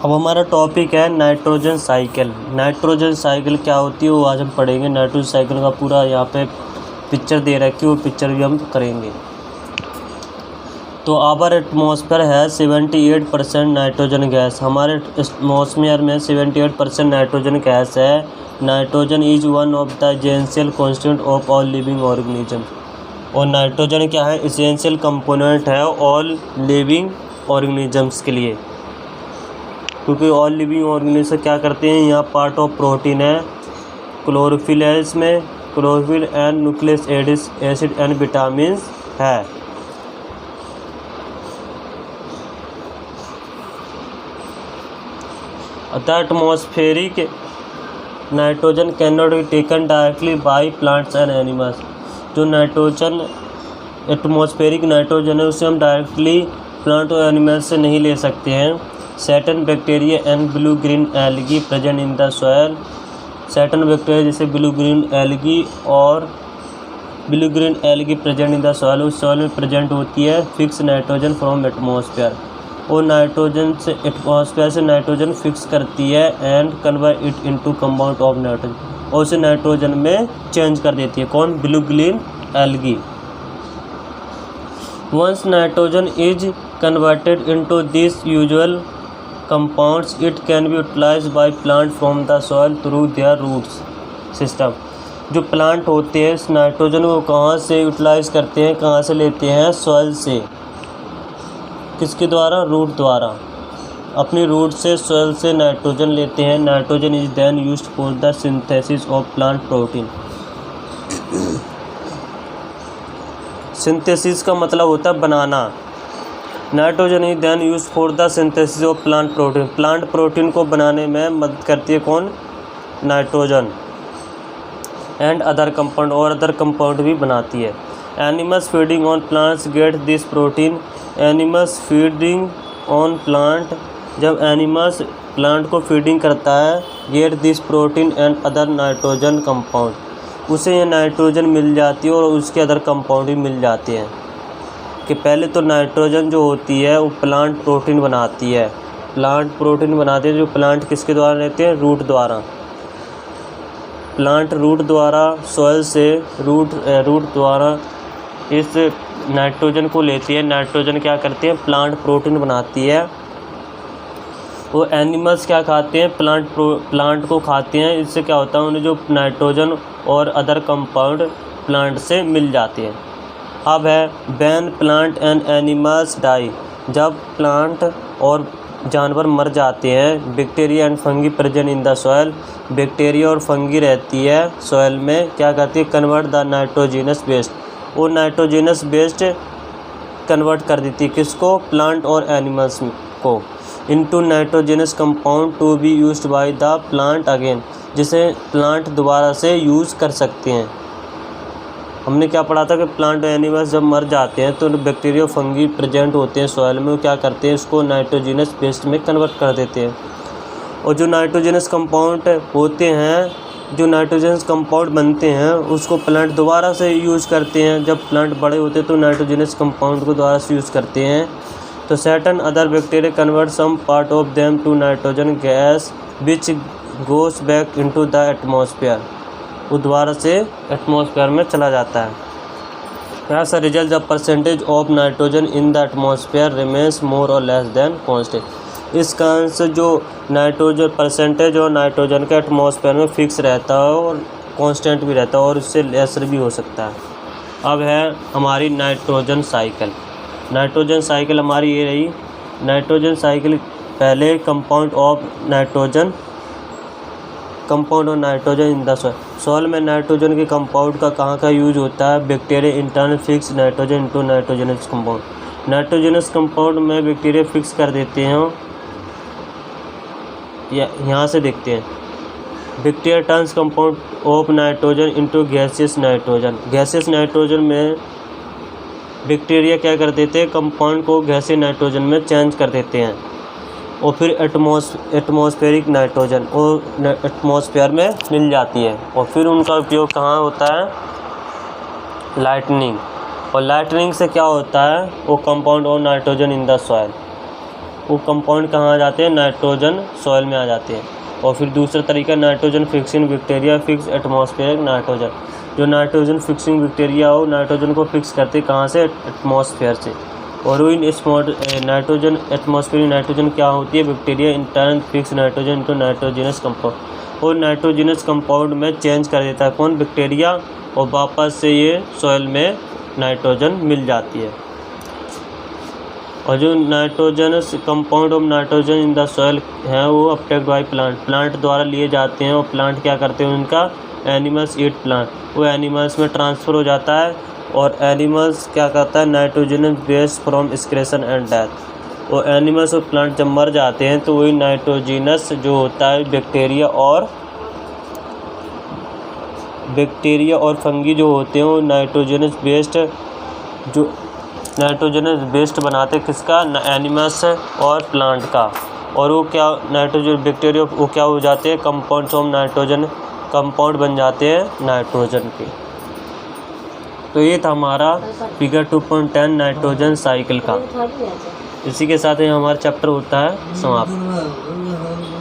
अब हमारा टॉपिक है नाइट्रोजन साइकिल। नाइट्रोजन साइकिल क्या होती है वो आज हम पढ़ेंगे। नाइट्रोजन साइकिल का पूरा यहाँ पे पिक्चर दे रखी है, वो पिक्चर भी हम करेंगे। तो आवर एटमॉस्फेयर है 78% नाइट्रोजन गैस। हमारे एटमॉस्फेयर में 78% नाइट्रोजन गैस है। Nitrogen is one of the essential constituent of all living organism. और नाइट्रोजन क्या है? एसेंशियल कंपोनेंट है ऑल लिविंग ऑर्गेनिजम्स के लिए, क्योंकि ऑल लिविंग ऑर्गेनिज्म क्या करते हैं, यहाँ पार्ट ऑफ प्रोटीन है, क्लोरोफिल है, इसमें chlorophyll and nucleic acid and vitamin है। The atmospheric nitrogen can not be taken directly by plants and animals. जो नाइट्रोजन एटमॉस्फेरिक नाइट्रोजन है उसे हम डायरेक्टली प्लांट और एनिमल से नहीं ले सकते हैं। Certain bacteria and blue green algae present in the soil. Certain bacteria जैसे ब्लू ग्रीन एल्गी और blue green algae present in the soil, उस सॉयल में प्रेजेंट होती है फिक्स नाइट्रोजन फ्रॉम एटमॉस्फेयर। और नाइट्रोजन से एटमॉस्फेयर से नाइट्रोजन फिक्स करती है and convert it into compound of nitrogen, और उसे नाइट्रोजन में चेंज कर देती है। कौन? Blue green algae. Once nitrogen is converted into this usual compounds, it can be utilized by plant from the soil through their roots system। जो plant होते हैं इस नाइट्रोजन को कहाँ से यूटिलाइज करते हैं, कहाँ से लेते हैं? सॉइल से। किसके द्वारा? रूट द्वारा। अपनी रूट से, सॉइल से नाइट्रोजन लेते हैं। Nitrogen is then used for the synthesis of plant protein. Synthesis का मतलब होता है बनाना। Nitrogen is then use for the synthesis of plant protein. Plant protein को बनाने में मदद करती है कौन? नाइट्रोजन। एंड अदर कंपाउंड, और अदर कंपाउंड भी बनाती है। Animals feeding on plants get this protein. Animals feeding on plant, जब एनिमल्स प्लांट को फीडिंग करता है, get this protein and other nitrogen compound, उसे ये नाइट्रोजन मिल जाती है और उसके अदर कंपाउंड भी मिल जाते हैं। कि पहले तो नाइट्रोजन जो होती है वो प्लांट प्रोटीन बनाती है। प्लांट प्रोटीन बनाते हैं जो प्लांट किसके द्वारा लेते हैं? रूट द्वारा। प्लांट रूट द्वारा, सॉइल से रूट द्वारा इस नाइट्रोजन को लेती है। नाइट्रोजन क्या करती है? प्लांट प्रोटीन बनाती है। वो एनिमल्स क्या खाते हैं? प्लांट को खाते हैं। इससे क्या होता है, उन्हें जो नाइट्रोजन और अदर कंपाउंड प्लांट से मिल जाते हैं। अब है when plant and animals die, जब प्लांट और जानवर मर जाते हैं। Bacteria and fungi present in the soil, bacteria और फंगी रहती है सॉयल में, क्या करती है? कन्वर्ट द नाइट्रोजिनस वेस्ट, वो नाइट्रोजिनस वेस्ट कन्वर्ट कर देती है। किसको? प्लांट और एनिमल्स को। Into nitrogenous compound to be used by the plant again, जिसे प्लांट दोबारा से यूज़ कर सकते हैं। हमने क्या पढ़ा था कि प्लांट और एनिमल्स जब मर जाते हैं तो बैक्टीरिया फंगी प्रेजेंट होते हैं सॉइल में, वो क्या करते हैं? इसको नाइट्रोजिनस वेस्ट में कन्वर्ट कर देते हैं। और जो नाइट्रोजिनस कंपाउंड होते हैं, जो नाइट्रोजनस कंपाउंड बनते हैं, उसको प्लांट दोबारा से यूज़ करते हैं। जब प्लांट बड़े होते हैं तो नाइट्रोजिनस कंपाउंड को दोबारा से यूज़ करते हैं। तो certain other bacteria convert some part of them to nitrogen gas which goes back into the atmosphere, वो दोबारा से एटमॉस्फेयर में चला जाता है। As a result the percentage of nitrogen in the atmosphere remains more और लेस देन कांस्टेंट। इस कारण से जो नाइट्रोजन परसेंटेज और नाइट्रोजन का एटमॉस्फेयर में फिक्स रहता है और कांस्टेंट भी रहता है, और उससे लेसर भी हो सकता है। अब है हमारी नाइट्रोजन साइकिल। नाइट्रोजन साइकिल हमारी ये रही। नाइट्रोजन साइकिल पहले compound of nitrogen in the soil. Soil में नाइट्रोजन के कंपाउंड का कहाँ का यूज होता है? Bacteria internal fix nitrogen into nitrogenous compound. Nitrogenous compound में बैक्टीरिया फिक्स कर देते हैं। यहाँ से देखते हैं, bacteria turns compound of nitrogen into gaseous nitrogen. Gaseous nitrogen में बैक्टीरिया क्या कर देते हैं? कंपाउंड को गैसियस नाइट्रोजन में चेंज कर देते हैं। और फिर एटमॉस्फेरिक नाइट्रोजन और एटमॉस्फेयर में मिल जाती है। और फिर उनका उपयोग कहाँ होता है? लाइटनिंग। और लाइटनिंग से क्या होता है? वो कंपाउंड और नाइट्रोजन इन द सॉइल। वो कंपाउंड कहाँ आ जाते हैं, नाइट्रोजन सॉइल में आ जाते हैं। और फिर दूसरा तरीका nitrogen fixing bacteria fix atmospheric nitrogen. जो नाइट्रोजन फिक्सिंग बैक्टीरिया हो नाइट्रोजन को फिक्स करते कहाँ से, एटमॉस्फेयर से। और वो इन नाइट्रोजन एटमॉस्फेरिक नाइट्रोजन क्या होती है, bacteria in turn fix nitrogen into nitrogenous compound. और नाइट्रोजनस कंपाउंड में चेंज कर देता है कौन, बैक्टीरिया, और वापस से ये सॉइल में नाइट्रोजन मिल जाती है। और जो nitrogenous compound of nitrogen in the soil हैं वो अप्टेक्ड बाय प्लांट द्वारा लिए जाते हैं। और प्लांट क्या करते हैं, उनका एनिमल्स ईट प्लांट, वो एनिमल्स में ट्रांसफ़र हो जाता है। और एनिमल्स क्या करता है, nitrogenous base from excretion and death. और एनिमल्स और प्लांट जब मर जाते हैं तो वही नाइट्रोजनस जो होता है बैक्टीरिया और फंगी जो होते हैं वो नाइट्रोजनस बेस्ड बनाते हैं किसका, एनिमल्स और प्लांट का। और वो क्या नाइट्रोजन बैक्टीरिया वो क्या हो जाते हैं, कंपाउंड्स ऑफ नाइट्रोजन, कंपाउंड बन जाते हैं नाइट्रोजन के। तो ये था हमारा फिगर 2.10 नाइट्रोजन साइकिल का। इसी के साथ ही हमारा चैप्टर होता है समाप्त।